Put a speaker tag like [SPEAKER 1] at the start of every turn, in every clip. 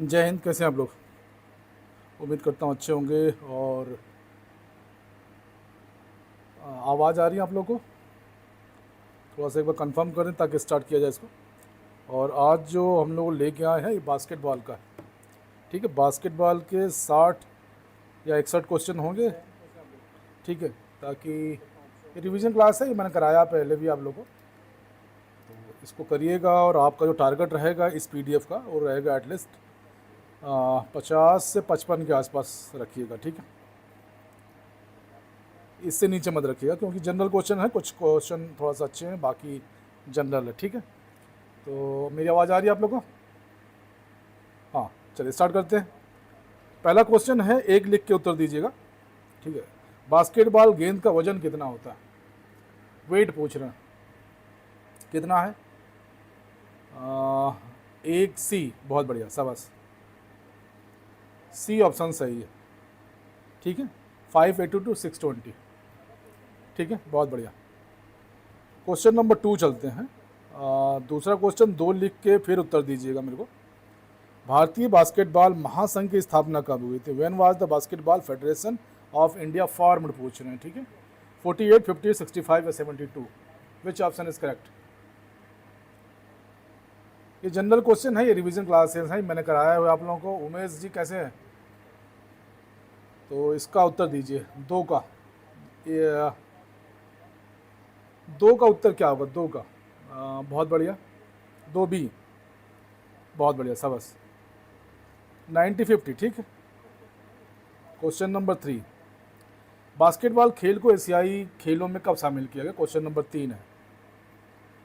[SPEAKER 1] जय हिंद। कैसे हैं आप लोग? उम्मीद करता हूँ अच्छे होंगे। और आवाज़ आ रही है आप लोग को? थोड़ा सा एक बार कंफर्म करें ताकि स्टार्ट किया जाए इसको। और आज जो हम लोग लेके आए हैं ये बास्केटबॉल का है। ठीक है, बास्केटबॉल के 60 या 61 क्वेश्चन होंगे। ठीक है, ताकि ये रिवीजन क्लास है, ये मैंने कराया पहले भी आप लोगों को। तो इसको करिएगा और आपका जो टारगेट रहेगा इस पीडीएफ का वो रहेगा एटलीस्ट 50 से 55 के आसपास रखिएगा। ठीक है, इससे नीचे मत रखिएगा क्योंकि जनरल क्वेश्चन है, कुछ क्वेश्चन थोड़ा सा अच्छे हैं, बाकी जनरल है। ठीक है, तो मेरी आवाज़ आ रही है आप लोगों को? हाँ, चलिए स्टार्ट करते हैं। पहला क्वेश्चन है, एक लिख के उत्तर दीजिएगा। ठीक है, बास्केटबॉल गेंद का वजन कितना होता है? वेट पूछ रहे हैं, कितना है? एक सी, बहुत बढ़िया, शाबाश। सी ऑप्शन सही है। ठीक है, 582 to 620। ठीक है, बहुत बढ़िया। क्वेश्चन नंबर 2 चलते हैं। दूसरा क्वेश्चन दो लिख के फिर उत्तर दीजिएगा मेरे को। भारतीय बास्केटबॉल महासंघ की स्थापना कब हुई थी? When was the basketball federation of India formed पूछ रहे हैं। ठीक है, 48, 50, 65 या 72? विच ऑप्शन इज करेक्ट? ये जनरल क्वेश्चन है, ये रिवीजन क्लासेस है, मैंने कराया हुआ आप लोगों को। उमेश जी कैसे हैं? तो इसका उत्तर दीजिए, दो का। ये दो का उत्तर क्या होगा? दो का बहुत बढ़िया, 2B, बहुत बढ़िया, सबस। 90-50। ठीक है, क्वेश्चन नंबर 3, बास्केटबॉल खेल को एशियाई खेलों में कब शामिल किया गया? क्वेश्चन नंबर 3 है।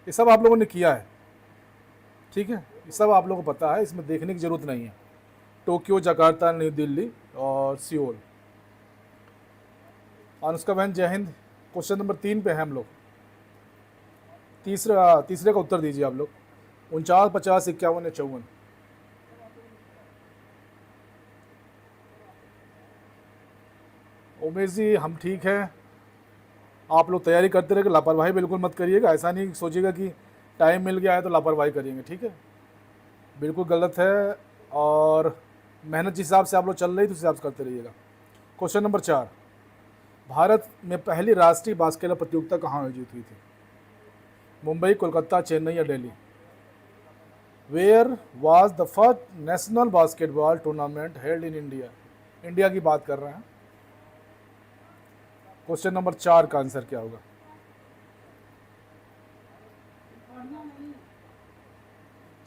[SPEAKER 1] ये सब आप लोगों ने किया है। ठीक है, ये सब आप लोगों को पता है, इसमें देखने की ज़रूरत नहीं है। टोक्यो, जकार्ता, नई दिल्ली और सियोल। अनुष्का बहन जय हिंद। क्वेश्चन नंबर 3 पे हैं हम लोग। तीसरे का उत्तर दीजिए आप लोग। 49, 50, 51 या 54? उमेश जी हम ठीक हैं, आप लोग तैयारी करते रहे, लापरवाही बिल्कुल मत करिएगा। ऐसा नहीं सोचिएगा कि टाइम मिल गया है तो लापरवाही करेंगे। ठीक है, बिल्कुल गलत है। और मेहनत जिस हिसाब से आप लोग चल रही तो उस हिसाब से करते रहिएगा। क्वेश्चन नंबर 4, भारत में पहली राष्ट्रीय बास्केटबॉल प्रतियोगिता कहाँ आयोजित हुई थी? मुंबई, कोलकाता, चेन्नई या Delhi? Where was the first national basketball tournament held in India? India की बात कर रहे हैं। क्वेश्चन नंबर 4 का आंसर क्या होगा?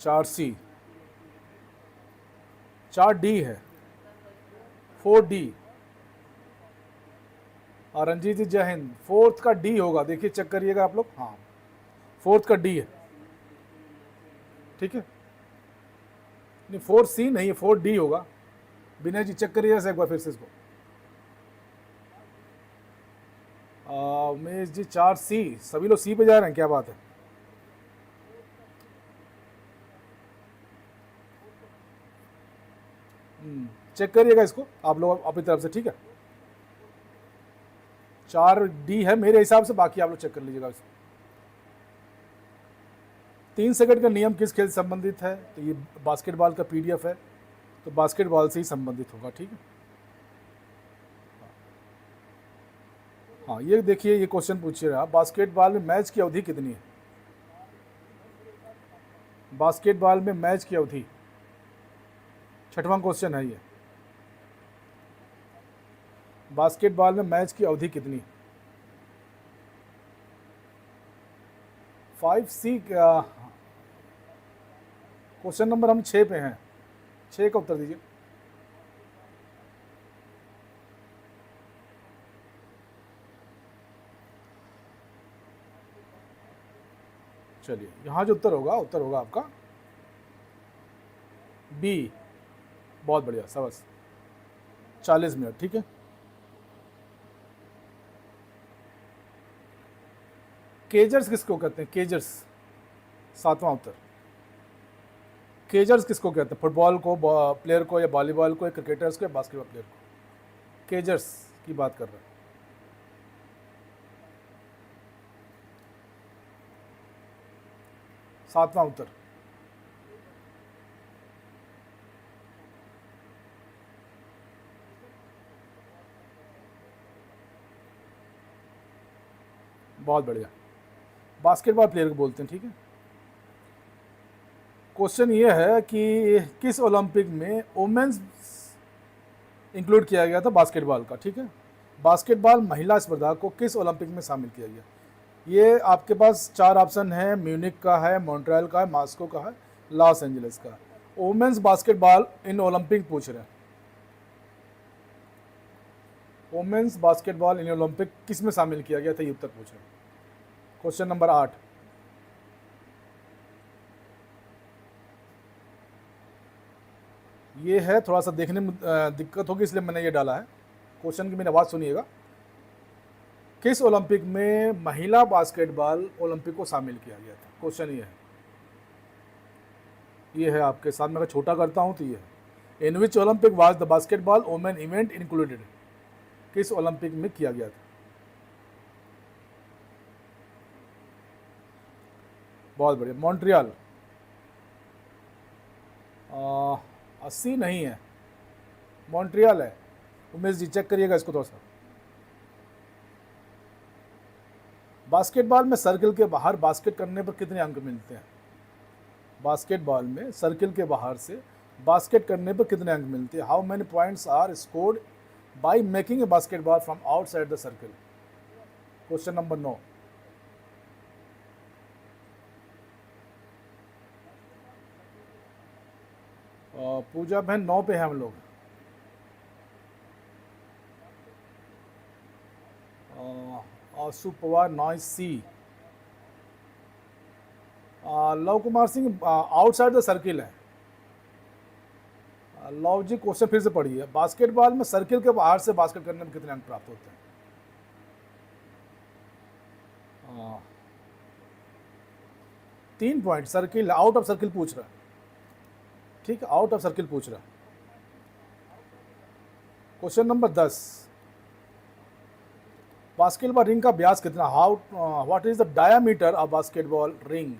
[SPEAKER 1] 4C, 4D है, 4D। और रंजीत जी जय हिंद। फोर्थ का डी होगा, देखिए चेक करिएगा आप लोग। हाँ, फोर्थ का डी है। ठीक है, नहीं 4C नहीं है, 4D होगा। विनय जी चेक करिएगा एक बार फिर से इसको। उमेश जी 4C, सभी लोग सी पे जा रहे हैं, क्या बात है? चेक करिएगा इसको आप लोग अपनी तरफ से। ठीक है, 4D है मेरे हिसाब से, बाकी आप लोग चेक कर लीजिएगा इसको। 3 सेकंड का नियम किस खेल से संबंधित है? तो ये बास्केटबॉल का पीडीएफ है, तो बास्केटबॉल से ही संबंधित होगा। ठीक है, हाँ ये देखिए, ये क्वेश्चन पूछिए रहा, बास्केटबॉल में मैच की अवधि कितनी है? बास्केटबॉल में मैच की अवधि, छठवां क्वेश्चन है ये। बास्केटबॉल में मैच की अवधि कितनी? 5C का क्वेश्चन नंबर हम 6 पे हैं, 6 का उत्तर दीजिए। चलिए, यहाँ जो उत्तर होगा आपका B, बहुत बढ़िया, सबस, 40 मिनट। ठीक है, केजर्स किसको कहते हैं? केजर्स, 7वां उत्तर। केजर्स किसको कहते हैं? फुटबॉल को प्लेयर को, या वॉलीबॉल को, या क्रिकेटर्स को, या बास्केटबॉल प्लेयर को? केजर्स की बात कर रहे हैं। 7वां उत्तर। बहुत बढ़िया, बास्केटबॉल प्लेयर को बोलते हैं, ठीक है। क्वेश्चन ये है कि किस ओलंपिक में वुमेन्स इंक्लूड किया गया था बास्केटबॉल का, ठीक है। बास्केटबॉल महिला स्पर्धा को किस ओलंपिक में शामिल किया गया? ये आपके पास चार ऑप्शन है, म्यूनिक का है, मॉन्ट्रियल का है, मॉस्को का है, लॉस एंजलिस का। वुमेन्स बास्केटबॉल इन ओलंपिक पूछ रहे हैं। वुमेन्स बास्केटबॉल इन ओलंपिक किस में शामिल किया गया था, ये उत्तर पूछ रहे हैं। Question number 8। ये है, थोड़ा सा देखने में दिक्कत होगी इसलिए मैंने ये डाला है। क्वेश्चन की मेरी आवाज़ सुनिएगा। किस ओलंपिक में महिला बास्केटबॉल ओलंपिक को शामिल किया गया था? क्वेश्चन ये है आपके साथ में। अगर छोटा करता हूँ तो ये है, in which Olympic was the basketball women event included? किस ओलंपिक में किया गया था? बहुत बढ़िया, मॉन्ट्रियल। 80 नहीं है, मॉन्ट्रियल है। उमेश जी चेक करिएगा इसको थोड़ा सा। बास्केटबॉल में सर्किल के बाहर बास्केट करने पर कितने अंक मिलते हैं? बास्केटबॉल में सर्किल के बाहर से बास्केट करने पर कितने अंक मिलते हैं? How many points are scored by making a basketball from outside the circle? Question number 9। Puja बहन 9 पे है हम लोग। Ashu Pawar 9C। Luv Kumar Singh outside the circle है। लव जी क्वेश्चन फिर से पढ़िए। बास्केटबॉल में सर्किल के बाहर से बास्केट करने में कितने अंक प्राप्त होते हैं? 3 point. Circle, out of circle पूछ रहा है, ठीक है, आउट ऑफ सर्किल पूछ रहा है। Question number 10। बास्केटबॉल रिंग का व्यास कितना? How what is the diameter of basketball ring?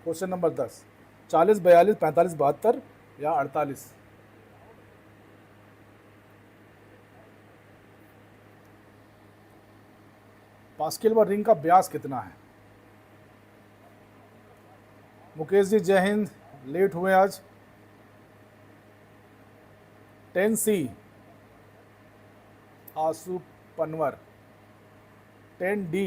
[SPEAKER 1] Question number 10। 40, 42, 45, 72 या 48? बास्केटबॉल रिंग का व्यास कितना है? मुकेश जी जय हिंद, लेट हुए आज। 10C आशु Panwar. 10D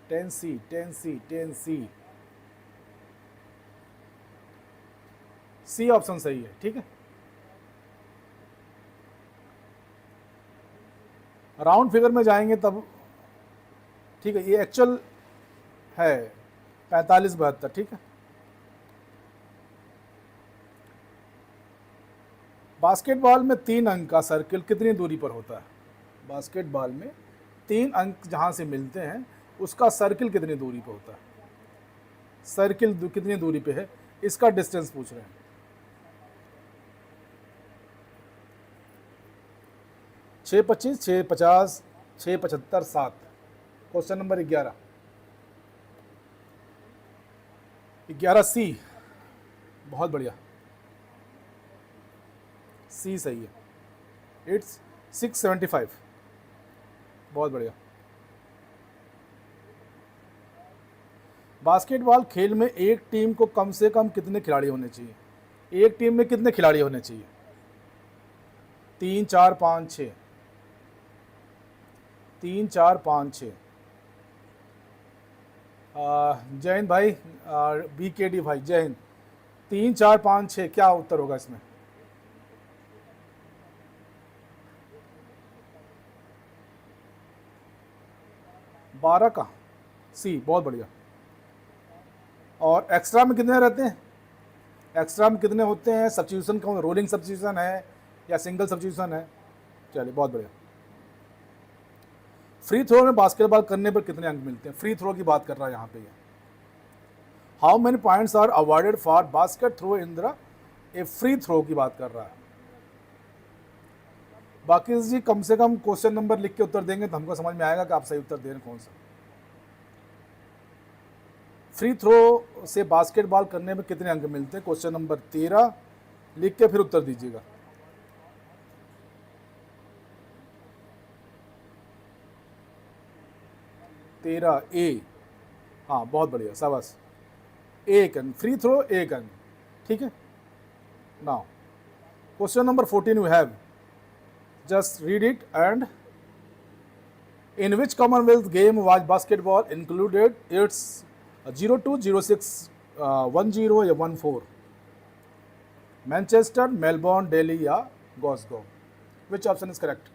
[SPEAKER 1] 10C 10C 10C। C option सही है, ठीक है। राउंड फिगर में जाएंगे तब, ठीक है। ये एक्चुअल है 45, 72, ठीक है। बास्केटबॉल में 3 अंक का सर्किल कितनी दूरी पर होता है? बास्केटबॉल में 3 अंक जहां से मिलते हैं उसका सर्किल कितनी दूरी पर होता है? सर्किल कितनी दूरी पे है, इसका डिस्टेंस पूछ रहे हैं। छः 25, 6 50, 6 75, 7। Question number 11। 11C। बहुत बढ़िया, सी सही है। इट्स 675। बहुत बढ़िया। बास्केटबॉल खेल में एक टीम को कम से कम कितने खिलाड़ी होने चाहिए? एक टीम में कितने खिलाड़ी होने चाहिए? 3, 4, 5, 6। 3, 4, 5, 6। जय हिंद भाई, BKD भाई जय हिंद। 3, 4, 5, 6 क्या उत्तर होगा इसमें? 12 का सी। बहुत बढ़िया। और एक्स्ट्रा में कितने रहते हैं? एक्स्ट्रा में कितने होते हैं? सब्स्टिट्यूशन कौन, रोलिंग सब्स्टिट्यूशन है या सिंगल सब्स्टिट्यूशन है? चलिए बहुत बढ़िया। फ्री थ्रो में बास्केटबॉल करने पर कितने अंक मिलते हैं? फ्री थ्रो की बात कर रहा है यहाँ पे। How many points are awarded for basket throw in the a free throw की बात कर रहा है। बाकी जी कम से कम क्वेश्चन नंबर लिख के उत्तर देंगे तो हमको समझ में आएगा कि आप सही उत्तर दे रहे हैं कौन सा। फ्री थ्रो से बास्केटबॉल करने में कितने अंक मिलते हैं? क्वेश्चन नंबर 13 लिख के फिर उत्तर दीजिएगा। 13 ए, हाँ बहुत बढ़िया, शाबाश। एक अंक, फ्री थ्रो एक अंक, ठीक है। Now question number 14 we have, just read it and in which Commonwealth game was basketball included? It's 02, 06, 10 या 14? मैनचेस्टर, मेलबोर्न, दिल्ली या Glasgow? Which option is correct?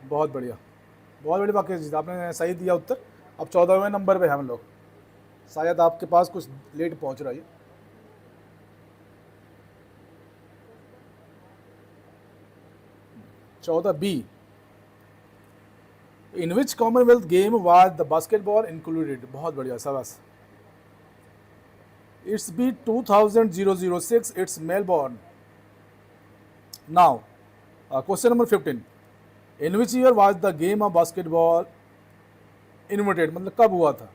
[SPEAKER 1] बहुत बढ़िया, बहुत बढ़िया वाकई जी, आपने सही दिया उत्तर। अब 14वें नंबर पे हम लोग, शायद आपके पास कुछ लेट पहुंच रहा है। 14 B, in which Commonwealth game was the basketball included? बहुत बढ़िया, शाबाश। It's B 2006, it's Melbourne. Now question number 15, in which year was the game of basketball invented? मतलब कब हुआ था?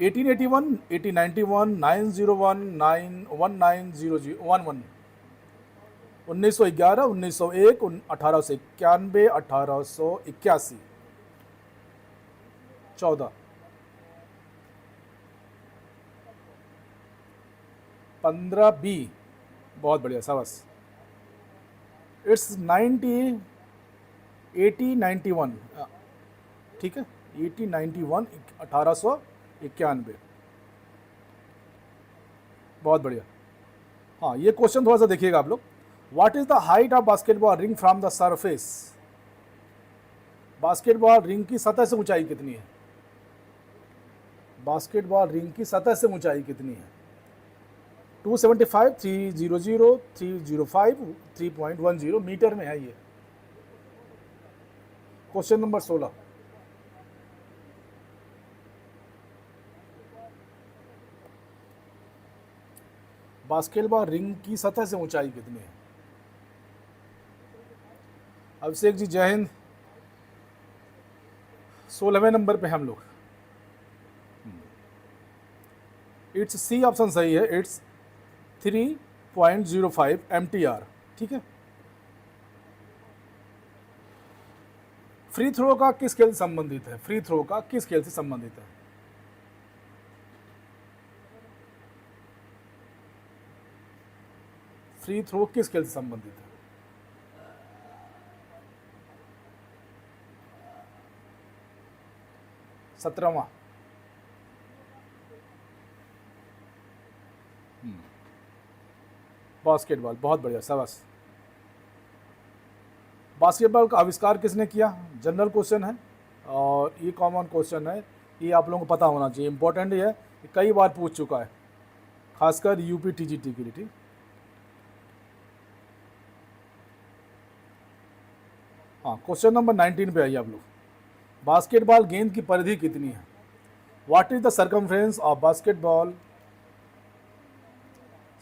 [SPEAKER 1] 1881, 1891, 901, 1900, 11? 1911, 1901, 1891, 1881? 14, 15 बी, बहुत बढ़िया, शाबाश। इट्स 1891, ठीक है, 1891, 1891, बहुत बढ़िया। हाँ, ये क्वेश्चन थोड़ा सा देखिएगा आप लोग। What is the height of basketball ring from the surface? Basketball ring की सतह से ऊंचाई कितनी है? बास्केटबॉल रिंग की सतह से ऊंचाई कितनी है? 275, 300, 305, 3.10 मीटर में है ये। क्वेश्चन नंबर 16, बास्केटबॉल रिंग की सतह से ऊंचाई कितनी है? अभिषेक जी जय हिंद। 16वें नंबर पे हम लोग, इट्स सी ऑप्शन सही है, इट्स 3.05 MTR, ठीक है। फ्री थ्रो का किस खेल से संबंधित है? फ्री थ्रो का किस खेल से संबंधित है? फ्री थ्रो किस खेल से संबंधित है? सत्रहवां, बास्केटबॉल, बहुत बढ़िया, शाबाश। बास्केटबॉल का आविष्कार किसने किया? जनरल क्वेश्चन है और ये कॉमन क्वेश्चन है, ये आप लोगों को पता होना चाहिए, इंपॉर्टेंट है, ये कई बार पूछ चुका है, खासकर यूपी TGT के लिए, ठीक। हाँ, क्वेश्चन नंबर 19 पे आइए आप लोग। बास्केटबॉल गेंद की परिधि कितनी है? What is the circumference of basketball?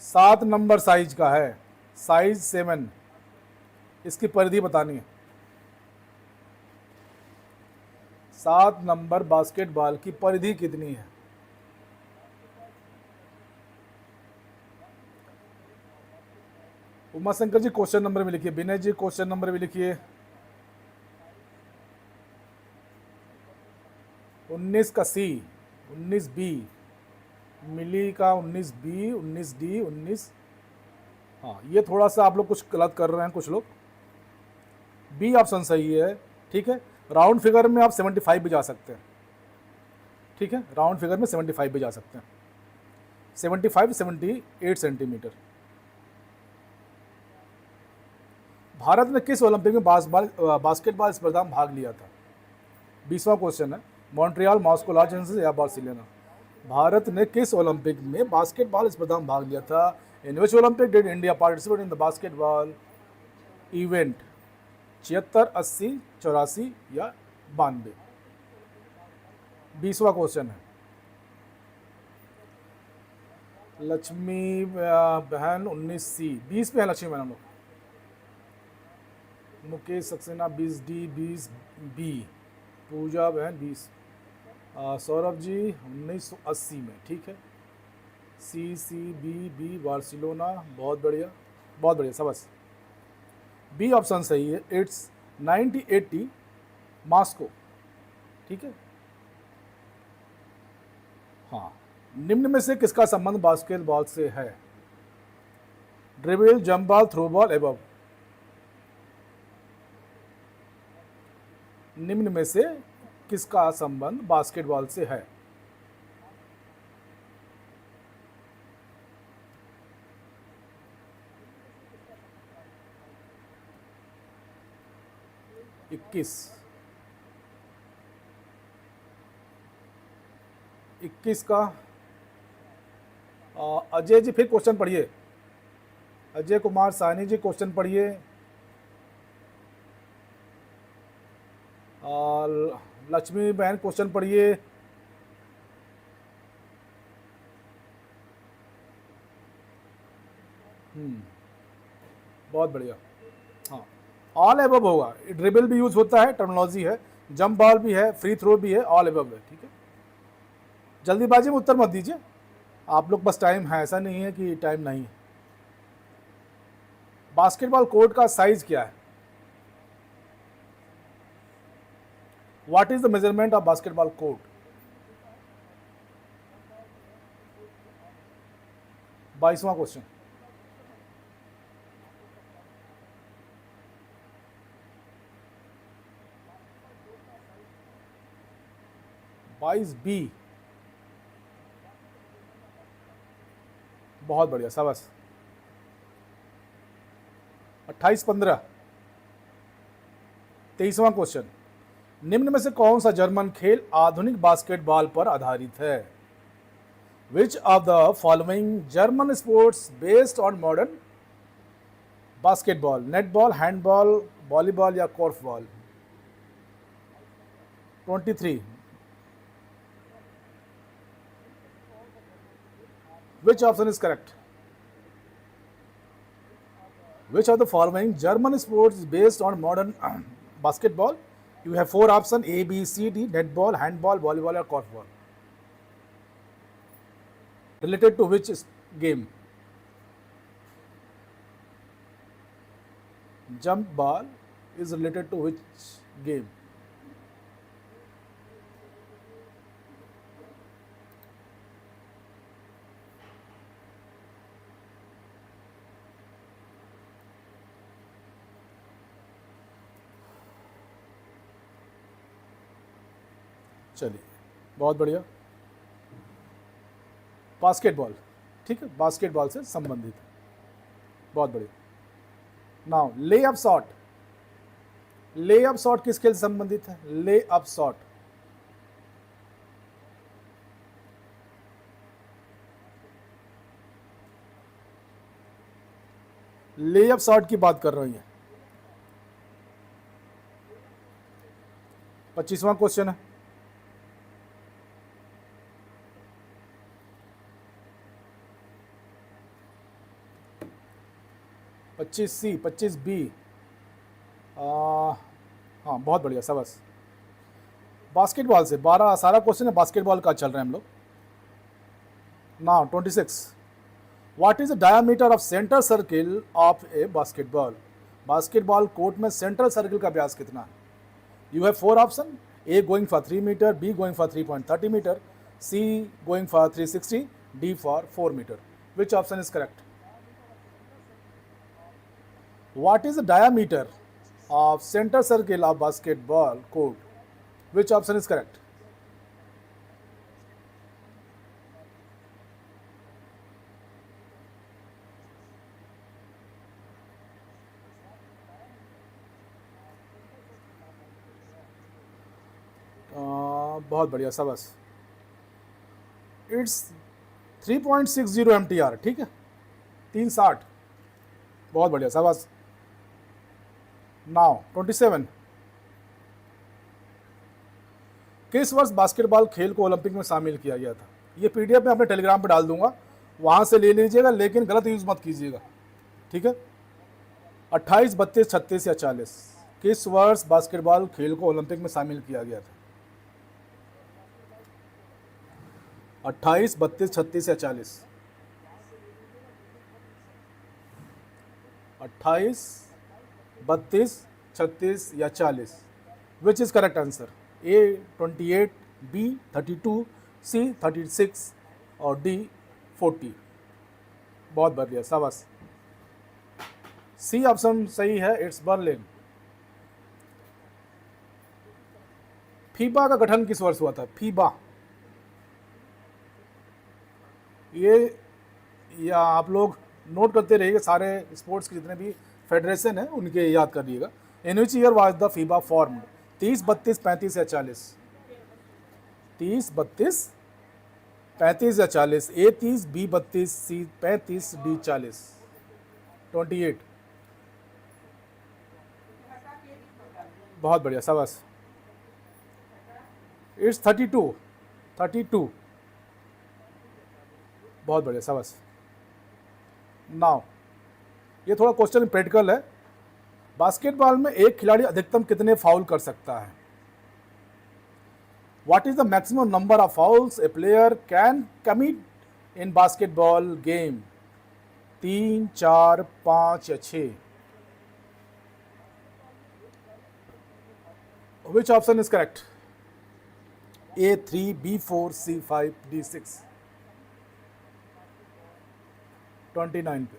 [SPEAKER 1] 7 number size का है, साइज 7, इसकी परिधि बतानी है। 7 नंबर बास्केटबॉल की परिधि कितनी है? उमाशंकर जी क्वेश्चन नंबर भी लिखिए, विनय जी क्वेश्चन नंबर भी लिखिए। 19 का सी, 19 बी, मिली का 19 बी, 19 डी, 19, हाँ ये थोड़ा सा आप लोग कुछ गलत कर रहे हैं कुछ लोग। बी ऑप्शन सही है, ठीक है। राउंड फिगर में आप 75 भी जा सकते हैं, ठीक है, राउंड फिगर में 75 भी जा सकते हैं, 75, 78 सेंटीमीटर। भारत ने किस ओलंपिक में बास्केटबॉल स्पर्धा में भाग लिया था? 20वां क्वेश्चन है, मॉन्ट्रियल, मॉस्को, लॉस एंजल्स या बार्सिलोना? भारत ने किस ओलंपिक में बास्केटबॉल स्पर्धा में भाग लिया था? In which Olympic did India participate in the basketball event? 76, 80, 84 या 92? 20वां क्वेश्चन है, लक्ष्मी बहन 19C, 20 पे है लक्ष्मी बहन हम लोग। मुकेश सक्सेना 20D, 20B, पूजा बहन 20, सौरभ जी 1980 में, ठीक है। CCBB बार्सिलोना, बहुत बढ़िया, बहुत बढ़िया, शाबाश। बी ऑप्शन सही है, इट्स 1980 मॉस्को। ठीक है। हाँ, निम्न में से किसका संबंध बास्केटबॉल से है? Dribble, jump ball, throw ball, above. निम्न में से किसका संबंध बास्केटबॉल से है? इक्कीस 21 का अजय जी फिर क्वेश्चन पढ़िए। अजय कुमार साहनी जी क्वेश्चन पढ़िए। लक्ष्मी बहन क्वेश्चन पढ़िए। बहुत बढ़िया। हाँ, ऑल एबव होगा। ड्रिबल भी यूज होता है, टर्मिनोलॉजी है, जंप बॉल भी है, फ्री थ्रो भी है, ऑल एबव है। ठीक है, जल्दीबाजी में उत्तर मत दीजिए, आप लोग बस टाइम है, ऐसा नहीं है कि टाइम नहीं है। बास्केटबॉल कोर्ट का साइज क्या है? What is the measurement of basketball court? 22वां क्वेश्चन। बाईस बी। बहुत बढ़िया, शाबाश। 28-15। 23वां क्वेश्चन। निम्न में से कौन सा जर्मन खेल आधुनिक बास्केटबॉल पर आधारित है? विच of the following German sports based on modern basketball? Netball, handball, volleyball या korfball? 23। Which option is correct? Which of the following German sports is based on modern basketball? You have 4 options: A, B, C, D. Netball, handball, volleyball, or korfball. Related to which game? Jump ball is related to which game? चलिए, बहुत बढ़िया। Basketball, ठीक है, basketball से संबंधित है। बहुत बढ़िया। नाउ ले अप शॉट। ले अप शॉट किस खेल से संबंधित है? ले अप शॉट। ले अप शॉट की बात कर रही है। 25वां क्वेश्चन है। पच्चीस सी, 25 बी। हाँ, बहुत बढ़िया, शाबाश। बास्केटबॉल से 12 सारा क्वेश्चन है बास्केटबॉल का चल रहे हैं हम लोग। Now 26। What is the diameter of centre circle of a basketball? Basketball court में सेंट्रल सर्किल का व्यास कितना है? You have 4 option: A going for 3 metre, B going for 3.30 metre, C going for 360, D for 4 metre. Which option is correct? What is the diameter of center circle of basketball court? Which option is correct? बहुत बढ़िया, शाबाश। It's 3.60 MTR। ठीक है, 360। बहुत बढ़िया, शाबाश। Now 27। किस वर्ष बास्केटबॉल खेल को ओलंपिक में शामिल किया गया था? ये पीडीएफ में अपने टेलीग्राम पे डाल दूंगा, वहां से ले लीजिएगा, लेकिन गलत यूज मत कीजिएगा। ठीक है, 28, 32, 36 या 40? किस वर्ष बास्केटबॉल खेल को ओलंपिक में शामिल किया गया था? 28, 32, 36 या 40? 28, 32, 36 या 40? Which is correct answer? A 28, B 32, C 36 और डी 40? बहुत बढ़िया, शाबाश। सी ऑप्शन सही है, इट्स बर्लिन। फीबा का गठन किस वर्ष हुआ था? फीबा, ये या आप लोग नोट करते रहिएगा, सारे स्पोर्ट्स के जितने भी फेडरेशन है उनके याद कर लीजिएगा। In which year was the FIBA formed? 30, 32, 35 या 40? 30, 32, 35 या 40? ए 30, बी 32, सी 35, डी 40? 28? बहुत बढ़िया, शाबाश। इट्स 32, 32। बहुत बढ़िया, शाबाश। नाउ ये थोड़ा क्वेश्चन प्रैक्टिकल है। बास्केटबॉल में एक खिलाड़ी अधिकतम कितने फाउल कर सकता है? What is the maximum number of fouls a player can commit in basketball game? 3, 4, 5 या 6? Which option is correct? A 3, B 4, C 5, D 6? 29 पे।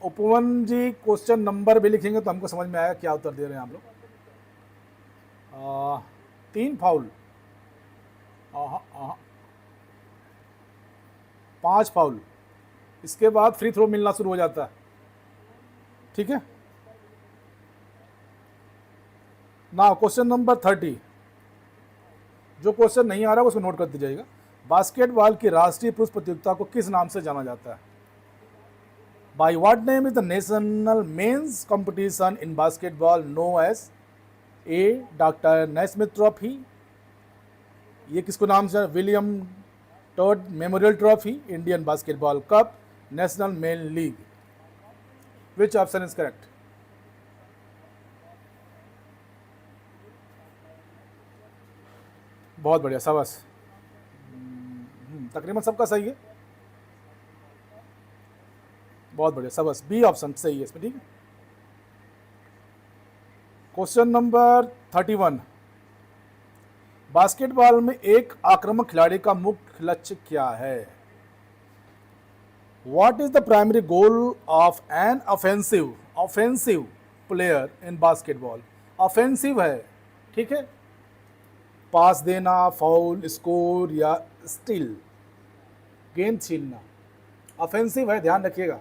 [SPEAKER 1] उपवन जी क्वेश्चन नंबर भी लिखेंगे तो हमको समझ में आएगा क्या उत्तर दे रहे हैं आप लोग। 3 फाउल, 5 फाउल, इसके बाद फ्री थ्रो मिलना शुरू हो जाता है। ठीक है ना। क्वेश्चन नंबर 30, जो क्वेश्चन नहीं आ रहा है उसको नोट कर दीजिएगा। बास्केटबॉल की राष्ट्रीय पुरुष प्रतियोगिता को किस नाम से जाना जाता है? By what name is the national men's competition in basketball known as? A. Doctor Naismith trophy, ये किसको नाम से? William Todd memorial trophy, Indian basketball cup, national men league? Which option is correct? बहुत बढ़िया, शाबाश। तकरीबन सबका सही है, बहुत बढ़िया, शाबाश। बी ऑप्शन सही है इसमें। ठीक है, क्वेश्चन नंबर 31, बास्केटबॉल में एक आक्रामक खिलाड़ी का मुख्य लक्ष्य क्या है? What is the primary goal of an offensive player in basketball? Offensive है, ठीक है, पास देना, फाउल, स्कोर या स्टील, गेंद छीनना। ऑफेंसिव है, ध्यान रखिएगा।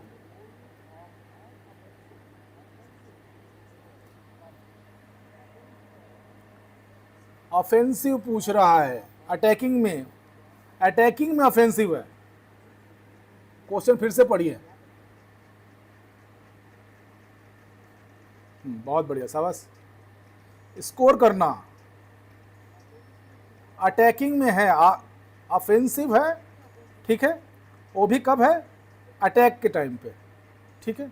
[SPEAKER 1] ऑफेंसिव पूछ रहा है, अटैकिंग में ऑफेंसिव है। क्वेश्चन फिर से पढ़िए। बहुत बढ़िया, शाबाश। स्कोर करना, अटैकिंग में है, ऑफेंसिव है, ठीक है, वो भी कब है? अटैक के टाइम पे। ठीक है,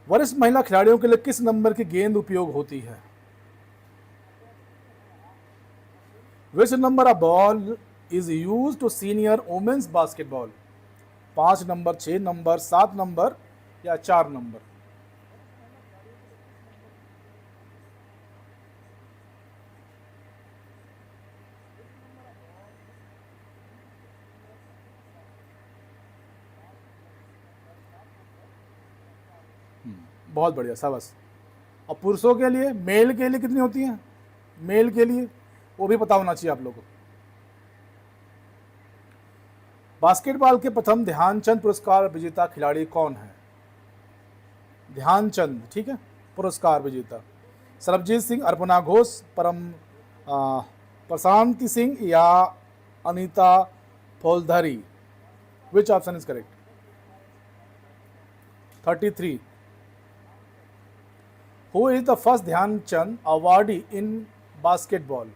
[SPEAKER 1] वरिष्ठ महिला खिलाड़ियों के लिए किस नंबर की गेंद उपयोग होती है? Which number of ball is use to senior women's basketball? 5 number, 6 number, 7 number या 4 नंबर? बहुत बढ़िया, शाबाश। और पुरुषों के लिए, मेल के लिए कितनी होती हैं? मेल के लिए वो भी पता होना चाहिए आप लोगों को। बास्केटबॉल के प्रथम ध्यानचंद पुरस्कार विजेता खिलाड़ी कौन है? ध्यानचंद, ठीक है, पुरस्कार विजेता। सरबजीत सिंह, अर्पणा घोष, प्रशांति सिंह या Anita Fauldhari? Which option is correct? 33, Who is the first Dhyanchand awardee in basketball?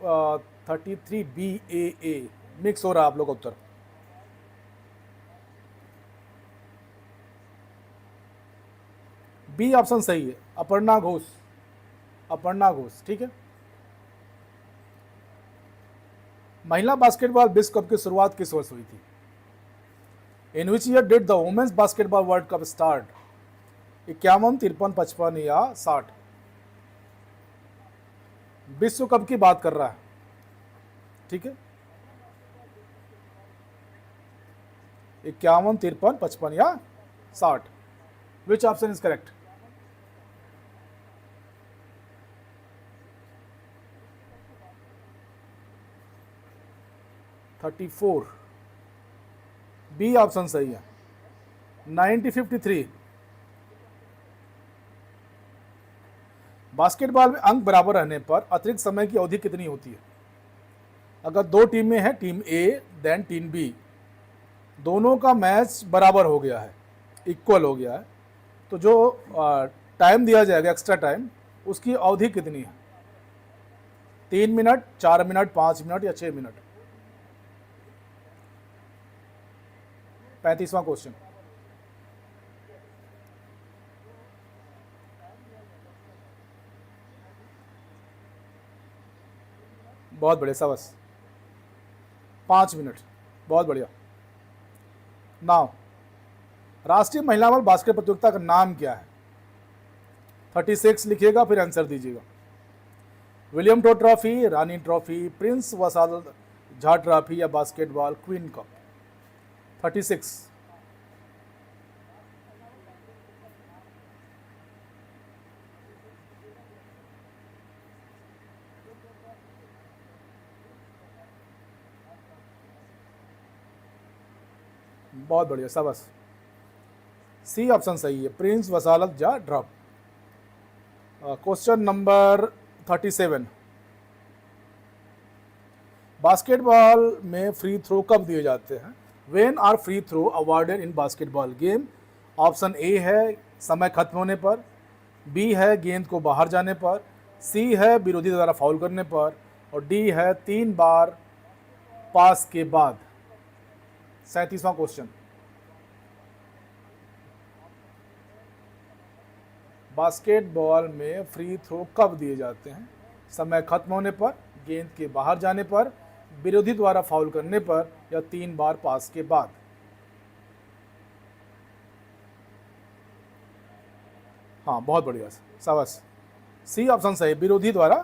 [SPEAKER 1] uh, 33 BAA mix हो रहा है आप लोग का उत्तर। बी ऑप्शन सही है, अपर्णा घोष। अपर्णा घोष, ठीक है। महिला बास्केटबॉल विश्व कप की शुरुआत किस वर्ष हुई थी? In which year did the women's basketball world cup start? 51, 53, 55 या 60? विश्व कप की बात कर रहा है, ठीक है। 51, 53, 55 या 60? Which option is correct? (34) B option सही है। 1953। बास्केटबॉल में अंक बराबर रहने पर अतिरिक्त समय की अवधि कितनी होती है? अगर दो टीमें हैं, team A then team B, दोनों का मैच बराबर हो गया है, इक्वल हो गया है, तो जो टाइम दिया जाएगा एक्स्ट्रा टाइम, उसकी अवधि कितनी है? 3 मिनट, 4 मिनट, 5 मिनट या 6 मिनट? 35वां क्वेश्चन। बहुत बढ़िया, शाबाश। 5 मिनट, बहुत बढ़िया। नाउ राष्ट्रीय महिला बॉल बास्केट प्रतियोगिता का नाम क्या है? 36 लिखिएगा, फिर आंसर दीजिएगा। William Todd trophy, Rani trophy, prince Basalat Jah trophy या बास्केटबॉल क्वीन कप? 36। बहुत बढ़िया, शाबाश। सी ऑप्शन सही है, प्रिंस वसालत जा ड्रॉप। Question number 37। बास्केटबॉल में फ्री थ्रो कब दिए जाते हैं? When are free throw awarded in basketball game? Option A है समय खत्म होने पर, बी है गेंद को बाहर जाने पर, सी है विरोधी द्वारा फाउल करने पर, और डी है 3 बार पास के बाद। 37वां क्वेश्चन। बास्केटबॉल में फ्री थ्रो कब दिए जाते हैं? समय खत्म होने पर, गेंद के बाहर जाने पर, विरोधी द्वारा फाउल करने पर या 3 बार पास के बाद? हाँ, बहुत बढ़िया, शाबाश। सी ऑप्शन सही, विरोधी द्वारा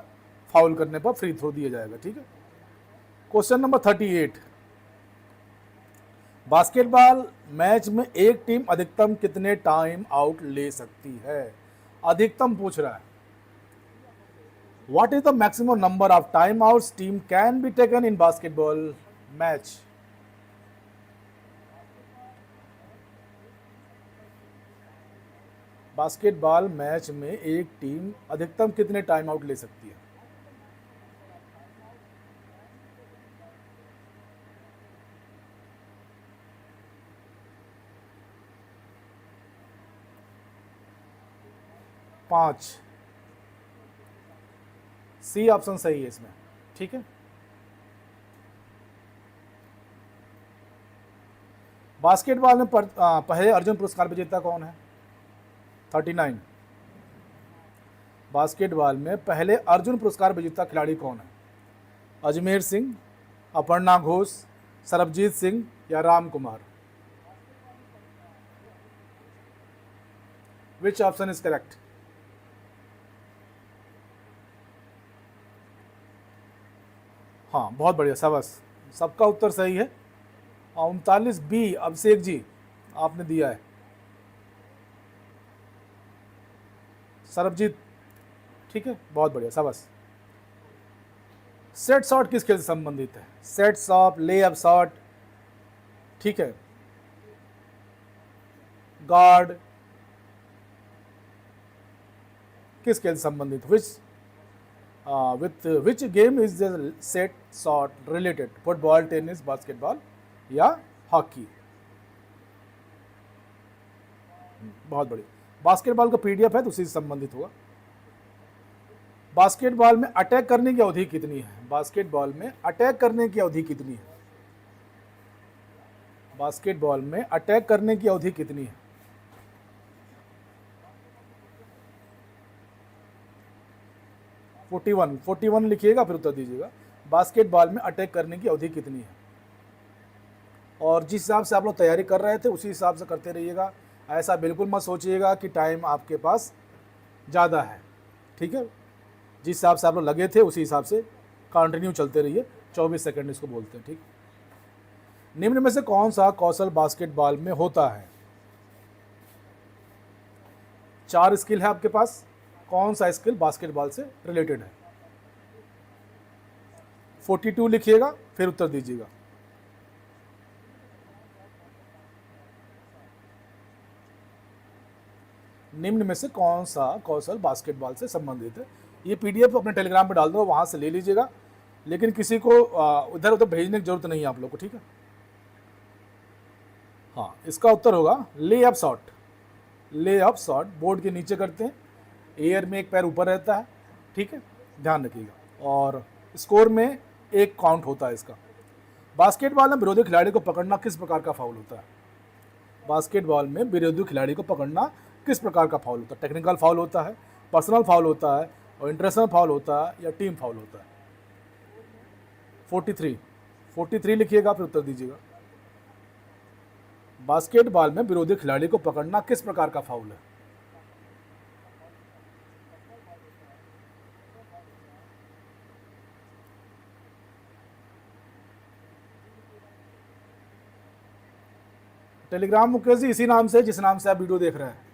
[SPEAKER 1] फाउल करने पर फ्री थ्रो दिया जाएगा, ठीक है। Question number 38। बास्केटबॉल मैच में एक टीम अधिकतम कितने टाइम आउट ले सकती है? अधिकतम पूछ रहा है। What is the maximum number of timeouts team can be taken in basketball match? Basketball match में एक टीम अधिकतम कितने टाइम आउट ले सकती है? पांच। सी ऑप्शन सही है इसमें, ठीक है। बास्केटबॉल में पहले अर्जुन पुरस्कार विजेता कौन है? 39। बास्केटबॉल में पहले अर्जुन पुरस्कार विजेता खिलाड़ी कौन है? अजमेर सिंह, अपर्णा घोष, सरबजीत सिंह या राम कुमार? विच ऑप्शन इज करेक्ट? हाँ, बहुत बढ़िया, शाबाश, सबका उत्तर सही है। 39 बी अभिषेक जी आपने दिया है। सरबजीत, ठीक है, बहुत बढ़िया, शाबाश। सेट शॉट किस खेल से संबंधित है? सेट शॉट, ले अप शॉट, ठीक है, गार्ड, किस खेल से संबंधित? With which game is the set shot related? Football, tennis, basketball या हॉकी? बहुत बढ़िया। बास्केटबॉल का पीडीएफ है तो उसी से संबंधित होगा। बास्केटबॉल में अटैक करने की अवधि कितनी है? बास्केटबॉल में अटैक करने की अवधि कितनी है? बास्केटबॉल में अटैक करने की अवधि कितनी है? 41 लिखिएगा फिर उत्तर दीजिएगा। बास्केटबॉल में अटैक करने की अवधि कितनी है? और जिस हिसाब से आप लोग तैयारी कर रहे थे उसी हिसाब से करते रहिएगा। ऐसा बिल्कुल मत सोचिएगा कि टाइम आपके पास ज़्यादा है, ठीक है। जिस हिसाब से आप लोग लगे थे उसी हिसाब से कंटिन्यू चलते रहिए। 24 सेकंड इसको बोलते हैं, ठीक। निम्न में से कौन सा कौशल बास्केटबॉल में होता है? 4 स्किल है आपके पास, कौन सा स्किल बास्केटबॉल से रिलेटेड है? 42 लिखिएगा फिर उत्तर दीजिएगा। निम्न में से कौन सा कौशल बास्केटबॉल से संबंधित है? ये पीडीएफ अपने टेलीग्राम पे डाल दो, वहाँ से ले लीजिएगा, लेकिन किसी को इधर उधर भेजने की जरूरत नहीं है आप लोग को, ठीक है। हाँ, इसका उत्तर होगा ले अप शॉट। ले अप शॉट बोर्ड के नीचे करते हैं, एयर में एक पैर ऊपर रहता है, ठीक है, ध्यान रखिएगा। और स्कोर में एक काउंट होता है इसका। बास्केटबॉल में विरोधी खिलाड़ी को पकड़ना किस प्रकार का फाउल होता है? बास्केटबॉल में विरोधी खिलाड़ी को पकड़ना किस प्रकार का फाउल होता है? टेक्निकल फाउल होता है, पर्सनल फाउल होता है, और इंटरनेशनल फाउल होता है, या टीम फाउल होता है? 43 लिखिएगा फिर उत्तर दीजिएगा। बास्केटबॉल में विरोधी खिलाड़ी को पकड़ना किस प्रकार का फाउल है? टेलीग्राम मुकेश जी इसी नाम से जिस नाम से आप वीडियो देख रहे हैं,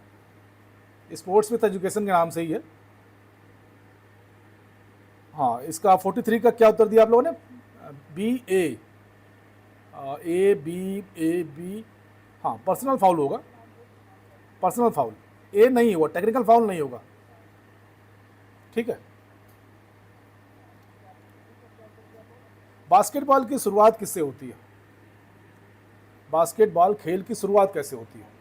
[SPEAKER 1] स्पोर्ट्स विथ एजुकेशन के नाम से ही है। हाँ, इसका 43 का क्या उत्तर दिया आप लोगों ने? बी। हाँ, पर्सनल फाउल होगा, पर्सनल फाउल। ए नहीं होगा, टेक्निकल फाउल नहीं होगा, ठीक है। बास्केटबॉल की शुरुआत किससे होती है? बास्केटबॉल खेल की शुरुआत कैसे होती है?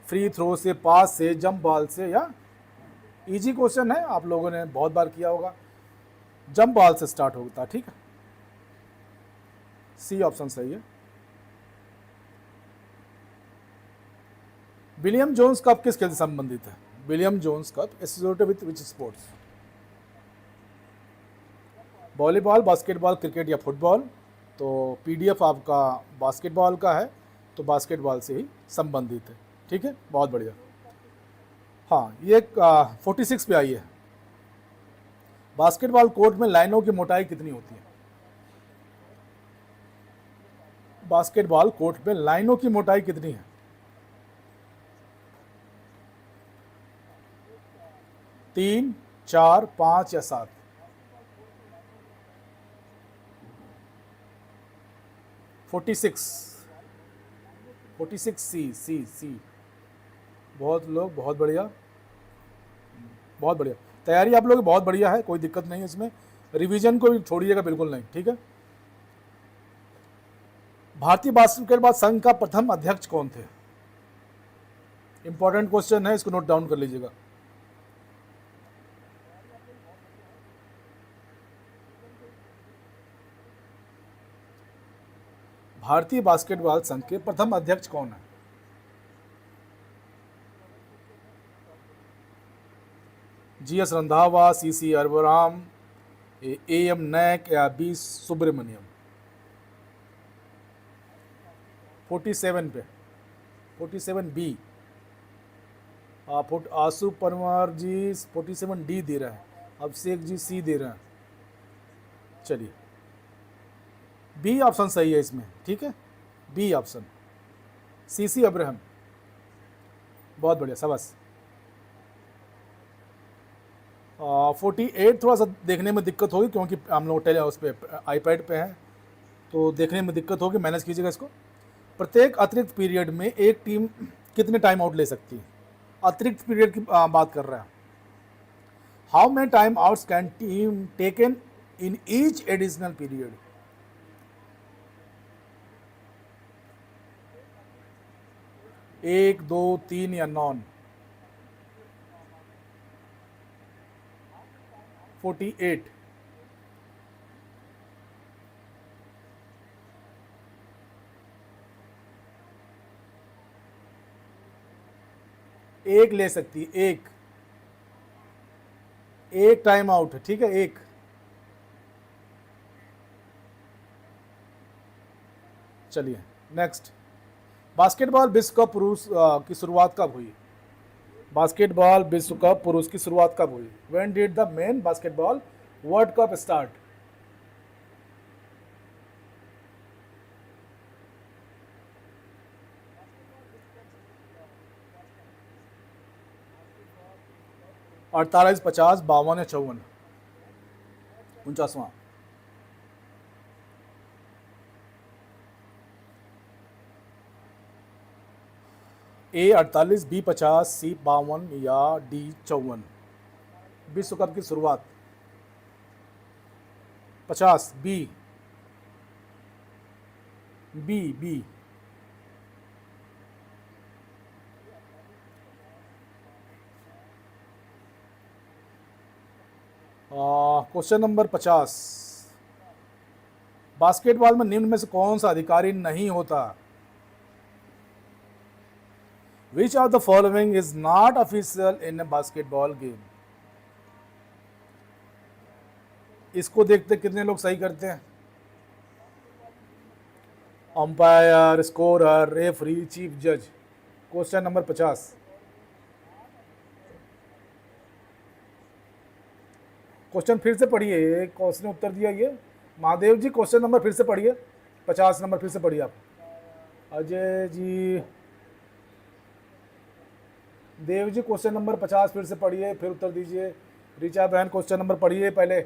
[SPEAKER 1] फ्री थ्रो से, पास से, जंप बॉल से, या इजी क्वेश्चन है, आप लोगों ने बहुत बार किया होगा। जंप बॉल से स्टार्ट होता है, ठीक है। सी ऑप्शन सही है। विलियम जोन्स कप किस खेल से संबंधित है? William Jones cup associated with which sports? Volleyball, basketball, cricket या फुटबॉल? तो पीडीएफ आपका बास्केटबॉल का है, तो बास्केटबॉल से ही संबंधित है, ठीक है, बहुत बढ़िया। हाँ, ये 46 पे आई है। बास्केटबॉल कोर्ट में लाइनों की मोटाई कितनी होती है? बास्केटबॉल कोर्ट में लाइनों की मोटाई कितनी है? 3, 4, 5 या 7? 46 सी। बहुत लोग, बहुत बढ़िया, बहुत बढ़िया। तैयारी आप लोग की बहुत बढ़िया है, कोई दिक्कत नहीं है इसमें। रिवीजन को भी छोड़िएगा बिल्कुल नहीं, ठीक है। भारतीय बास्केटबॉल संघ का प्रथम अध्यक्ष कौन थे? इंपॉर्टेंट क्वेश्चन है, इसको नोट डाउन कर लीजिएगा। भारतीय बास्केटबॉल संघ के प्रथम अध्यक्ष कौन है? जीएस रंधावा, सीसी अरबराम, एएम नायक या बी सुब्रमण्यम? 47 पे, 47 बी। आसू परमार जी 47 डी दे रहे हैं, अभिषेक जी सी दे रहे हैं। चलिए, बी ऑप्शन सही है इसमें, ठीक है, बी ऑप्शन, सीसी अब्राहम। बहुत बढ़िया, शाबाश। 48 थोड़ा सा देखने में दिक्कत होगी, क्योंकि हम लोग उस पर आईपैड पे हैं, तो देखने में दिक्कत होगी, मैनेज कीजिएगा इसको। प्रत्येक अतिरिक्त पीरियड में एक टीम कितने टाइम आउट ले सकती है? अतिरिक्त पीरियड की बात कर रहे हैं। How many time outs can team taken in each additional period? 1, 2, 3 या नॉन? 48। एक ले सकती है, एक टाइम आउट है, ठीक है, एक। चलिए नेक्स्ट, बास्केटबॉल विश्व कप पुरुष की शुरुआत कब हुई? बास्केटबॉल विश्व कप पुरुष की शुरुआत कब हुई? When did the main basketball world cup start? अड़तालीस, 50, 52 या 54? 49वां। ए 48, बी 50, सी 52 या डी 54? विश्व कप की शुरुआत 50, B, B, B. Question number 50, basketball में निम्न में से कौन सा अधिकारी नहीं होता? Which of the following is not official in a basketball game? इसको देखते कितने लोग सही करते हैं? अंपायर, स्कोरर, रेफरी, चीफ जज। क्वेश्चन नंबर 50, क्वेश्चन फिर से पढ़िए, क्वेश्चन उत्तर दिया ये महादेव जी, क्वेश्चन नंबर फिर से पढ़िए, 50 नंबर फिर से पढ़िए आप। अजय जी, देव जी क्वेश्चन नंबर 50 फिर से पढ़िए, फिर उत्तर दीजिए। ऋचा बहन क्वेश्चन नंबर पढ़िए पहले।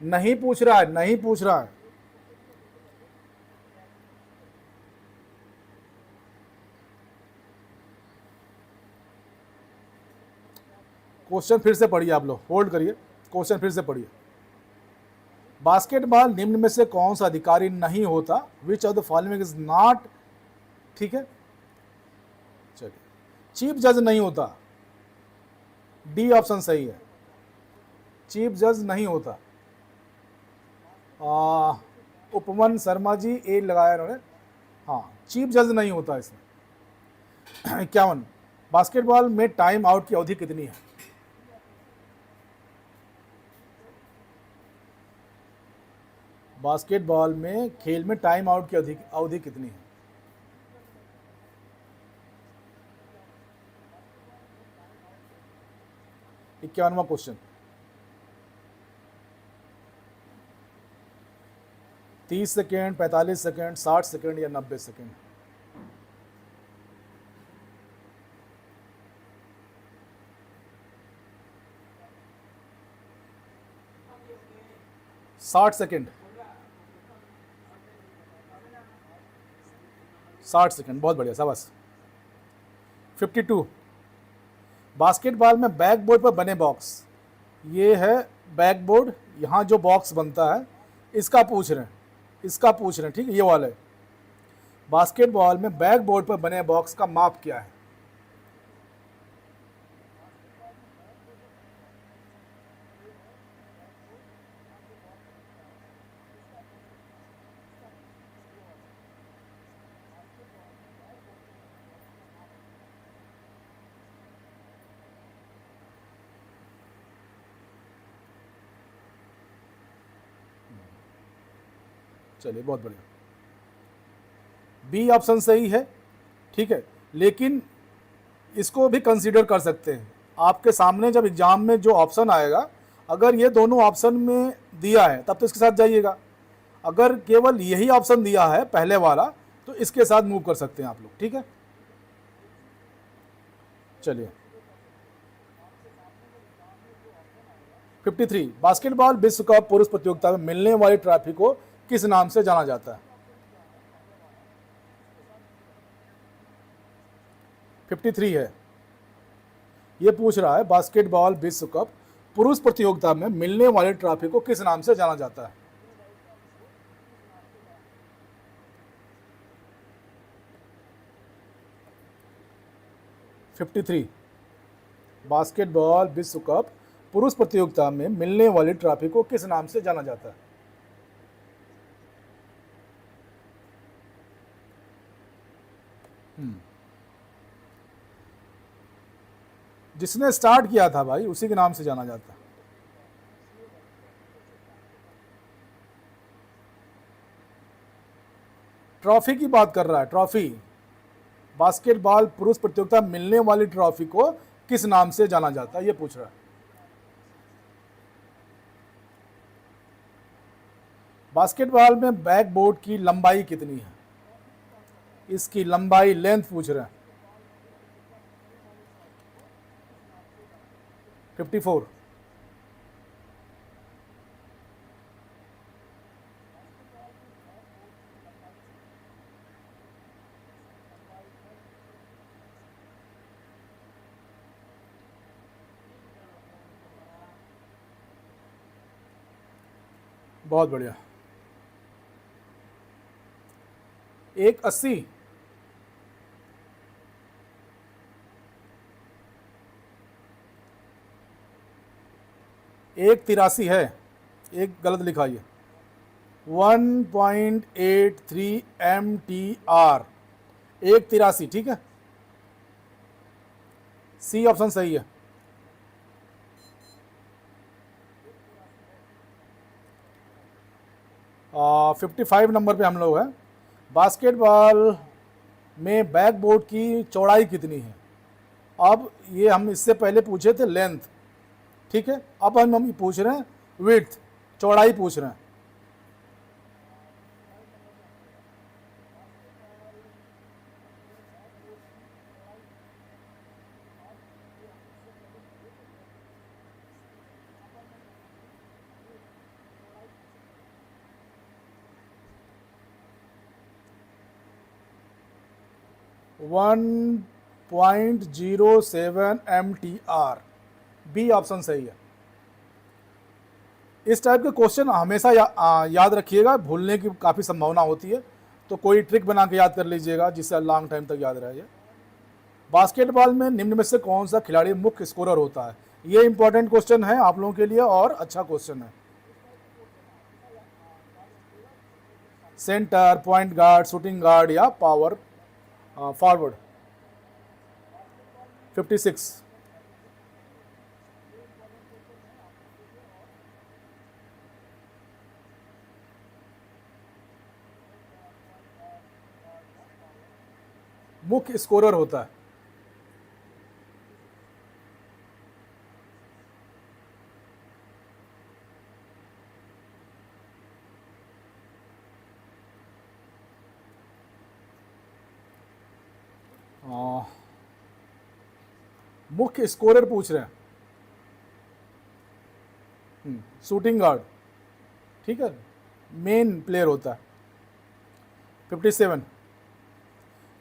[SPEAKER 1] नहीं पूछ रहा है, नहीं पूछ रहा है। क्वेश्चन फिर से पढ़िए आप लोग, होल्ड करिए, क्वेश्चन फिर से पढ़िए। बास्केटबॉल निम्न में से कौन सा अधिकारी नहीं होता? Which of the following is not, ठीक है, चलिए, चीफ जज नहीं होता, डी ऑप्शन सही है, चीफ जज नहीं होता। उपवन शर्मा जी ए लगाया उन्होंने, हाँ, चीफ जज नहीं होता इसमें। 51, बास्केटबॉल में टाइम आउट की अवधि कितनी है? बास्केटबॉल में खेल में टाइम आउट की अवधि कितनी है? 51वां क्वेश्चन। 30 सेकेंड, 45 सेकेंड, 60 सेकेंड या 90 सेकेंड? 60 सेकेंड, 60 सेकेंड, बहुत बढ़िया, शाबाश। 52, बास्केटबॉल में बैकबोर्ड पर बने बॉक्स, ये है बैकबोर्ड, यहाँ जो बॉक्स बनता है इसका पूछ रहे हैं, इसका पूछ रहे हैं, ठीक है, ये वाला है। बास्केटबॉल में बैकबोर्ड पर बने बॉक्स का माप क्या है? चलिए बहुत बढ़िया, बी ऑप्शन सही है, ठीक है, लेकिन इसको भी कंसीडर कर सकते हैं। आपके सामने जब एग्जाम में जो ऑप्शन आएगा, अगर ये दोनों ऑप्शन में दिया है तब तो इसके साथ जाइएगा, अगर केवल यही ऑप्शन दिया है पहले वाला तो इसके साथ मूव कर सकते हैं आप लोग, ठीक है। चलिए 53, बास्केटबॉल विश्व कप पुरुष प्रतियोगिता में मिलने वाली ट्रॉफी को किस नाम से जाना जाता है? 53 है, ये पूछ रहा है बास्केटबॉल विश्व कप पुरुष प्रतियोगिता में मिलने वाली ट्रॉफी को किस नाम से जाना जाता है? फिफ्टी थ्री, बास्केटबॉल विश्व कप पुरुष प्रतियोगिता में मिलने वाली ट्रॉफी को किस नाम से जाना जाता है? जिसने स्टार्ट किया था भाई उसी के नाम से जाना जाता है। ट्रॉफी की बात कर रहा है, ट्रॉफी। बास्केटबॉल पुरुष प्रतियोगिता मिलने वाली ट्रॉफी को किस नाम से जाना जाता है, ये पूछ रहा है। बास्केटबॉल में बैकबोर्ड की लंबाई कितनी है, इसकी लंबाई, लेंथ पूछ रहे हैं। 54। बहुत बढ़िया। 180। 183 है, एक गलत लिखा ये। 1.83 MTR, 183, ठीक है, सी ऑप्शन सही है। आ, 55 नंबर पे हम लोग हैं। बास्केटबॉल में बैकबोर्ड की चौड़ाई कितनी है। अब ये हम इससे पहले पूछे थे लेंथ, ठीक है, अब हम पूछ रहे हैं विड्थ, चौड़ाई पूछ रहे हैं। वन 0.07 MTR, बी ऑप्शन सही है। इस टाइप के क्वेश्चन हमेशा याद रखिएगा, भूलने की काफ़ी संभावना होती है, तो कोई ट्रिक बना के याद कर लीजिएगा जिससे लॉन्ग टाइम तक याद रहे। बास्केटबॉल में निम्न में से कौन सा खिलाड़ी मुख्य स्कोरर होता है, ये इंपॉर्टेंट क्वेश्चन है आप लोगों के लिए और अच्छा क्वेश्चन है। Centre, point guard, shooting guard या पावर फॉरवर्ड। 56। मुख्य स्कोरर होता है। मुख्य स्कोरर पूछ रहे हैं, शूटिंग गार्ड, ठीक है, मेन प्लेयर होता है। 57।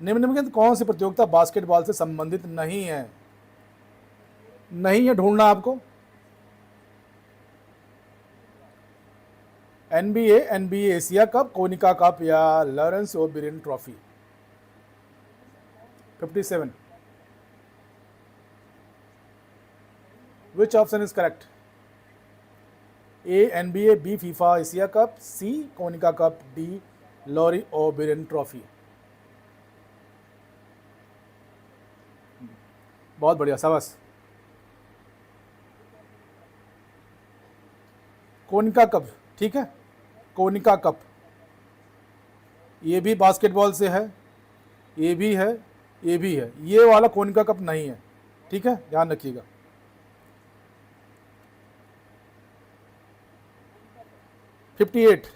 [SPEAKER 1] निम्नलिखित कौन सी प्रतियोगिता बास्केटबॉल से संबंधित नहीं है, नहीं है ढूंढना आपको। NBA Asia Cup, Konica Cup या Lawrence Oberon Trophy. 57। Which option is correct? A NBA, B FIFA Asia Cup, C Konica Cup, D Lawrie Oberon Trophy. बहुत बढ़िया, शाबाश। कोनिका कप, ठीक है, कोनिका कप, ये भी बास्केटबॉल से है, ये भी है, ये भी है, ये वाला कोनिका कप नहीं है, ठीक है, ध्यान रखिएगा। $58।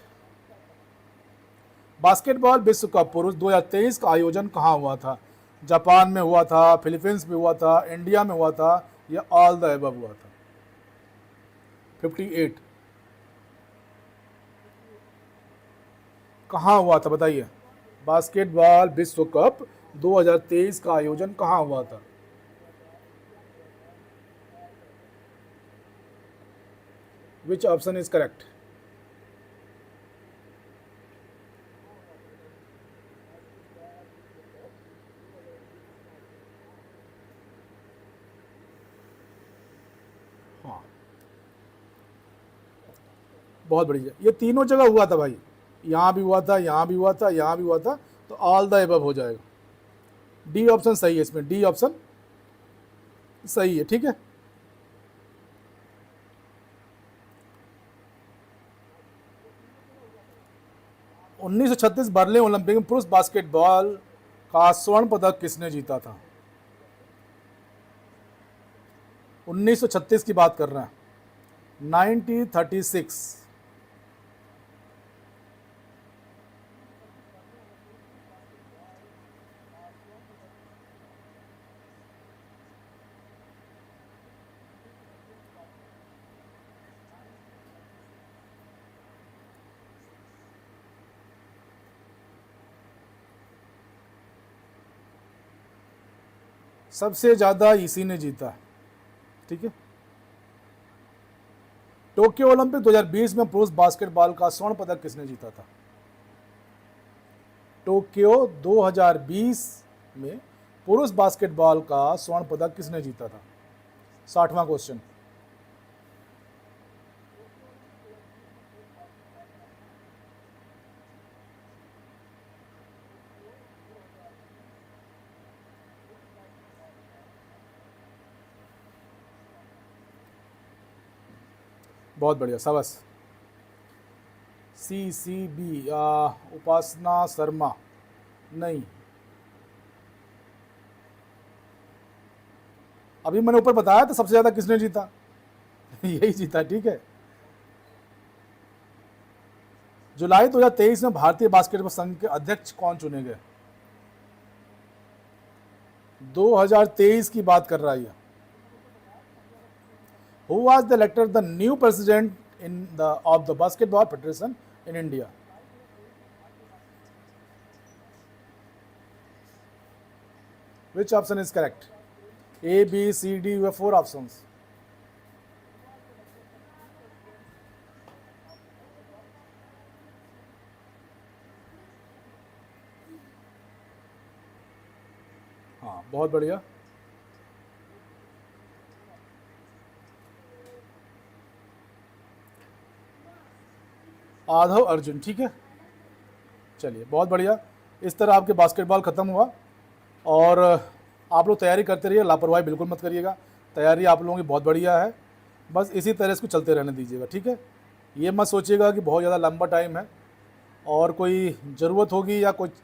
[SPEAKER 1] बास्केटबॉल विश्व कप पुरुष 2023 का आयोजन कहाँ हुआ था, जापान में हुआ था, फिलीपींस में हुआ था, इंडिया में हुआ था या ऑल द एबव हुआ था। 58 कहाँ हुआ था बताइए। बास्केटबॉल विश्व कप 2023 का आयोजन कहाँ हुआ था। विच ऑप्शन इज करेक्ट। हाँ, बहुत बढ़िया, ये तीनों जगह हुआ था भाई, यहाँ भी हुआ था, यहाँ भी हुआ था, यहाँ भी हुआ था, तो ऑल द एबव हो जाएगा। डी ऑप्शन सही है इसमें, डी ऑप्शन सही है, ठीक है। उन्नीस सौ छत्तीस बर्लिन ओलंपिक में पुरुष बास्केटबॉल का स्वर्ण पदक किसने जीता था? 1936 की बात कर रहे हैं, 1936। सबसे ज़्यादा इसी ने जीता, ठीक है। टोक्यो ओलंपिक 2020 में पुरुष बास्केटबॉल का स्वर्ण पदक किसने जीता था? टोक्यो 2020 में पुरुष बास्केटबॉल का स्वर्ण पदक किसने जीता था? 60वां क्वेश्चन। बहुत बढ़िया, शाबाश। CCB उपासना शर्मा, नहीं। अभी मैंने ऊपर बताया था सबसे ज़्यादा किसने जीता यही जीता, ठीक है। जुलाई 2023 में भारतीय बास्केटबॉल संघ के अध्यक्ष कौन चुने गए? 2023 की बात कर रहा है। Who was the elected the new president of the Basketball Federation in India? Which option is correct? A, B, C, D. You have 4 options. हाँ, बहुत बढ़िया। आधव अर्जुन, ठीक है। चलिए, बहुत बढ़िया। इस तरह आपके बास्केटबॉल ख़त्म हुआ। और आप लोग तैयारी करते रहिए, लापरवाही बिल्कुल मत करिएगा। तैयारी आप लोगों की बहुत बढ़िया है, बस इसी तरह इसको चलते रहने दीजिएगा, ठीक है। ये मत सोचिएगा कि बहुत ज़्यादा लंबा टाइम है और कोई ज़रूरत होगी या कोई